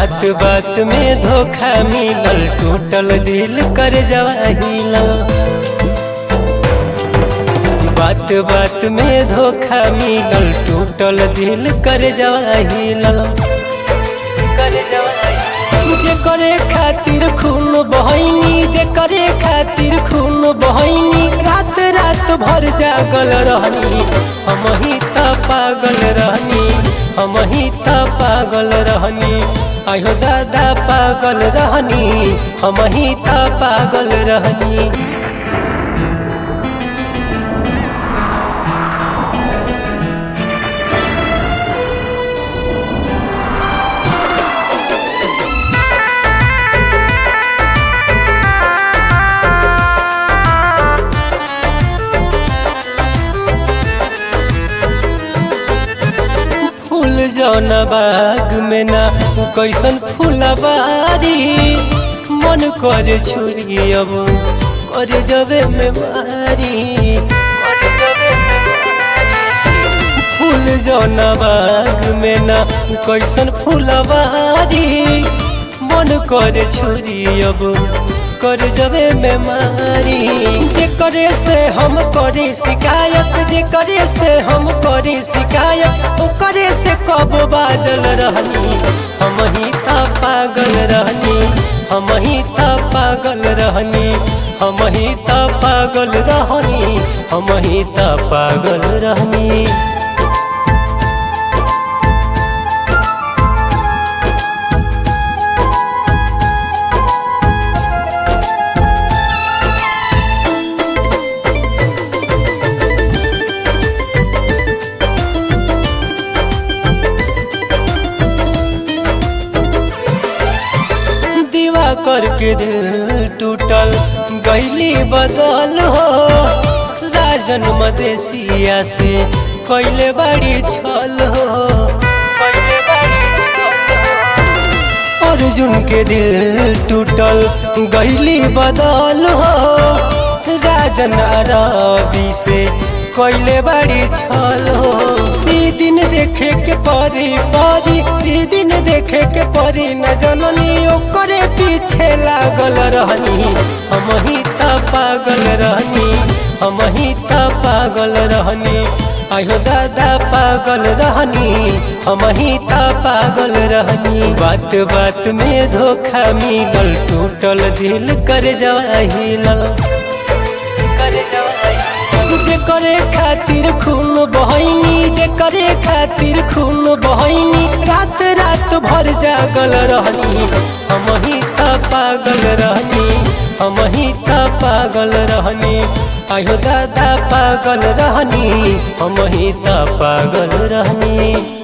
बात बात में धोखा मिलल, टूटल दिल कर जवाहिल। बात बात में धोखा मिलल, टूटल दिल कर जवाहिल। जे करे खातिर खून बहनी, जे करे खातिर खून बहनी, रात रात भर जागल रहनी। हम ही त पागल रहनी, हम ही त पागल रहनी। आयो दादा पागल रहनी, हम ही त पागल रहनी। फूल जौना बाग में ना कैसन फूलबारी, मन करे छुरी अब करे जबे में मारी। फूल जौना बाग में ना कैसन फूलबारी, मन करे छुरी अब कर जबे में मारी। जे करे से हम करी शिकायत, जे करे से हम करी शिकायत, ओ करे से कब बाजल रहनी। हम ही त पागल रहनी, हम ही त पागल रहनी, हम ही त पागल रहनी, हम ही त पागल रहनी। करके दिल टूटल गईली बदल हो, राजन मदेशिया से कैले बड़ी छल हो। अर्जुन के दिल टूटल गईली बदल हो, राजन अरबी से कैले बड़ी छल हो। ई दिन देखे के परी परी, ई दिन देखे के परी न जननी, ओकरे पीछे लागल रहनी। हम ही त पागल रहनी, हम ही त पागल रहनी। आयो दादा पागल रहनी, हम ही त पागल रहनी। बात बात में धोखा मिलल, टूटल दिल कर जवाहिल। जे करे खातिर खून बहनी, जे करे खातिर खून बहनी, रात रात भर जागल रहनी। हम ही त पागल रहनी, हम ही त पागल रहनी। आयो दादा पागल रहनी, हम ही त पागल रहनी।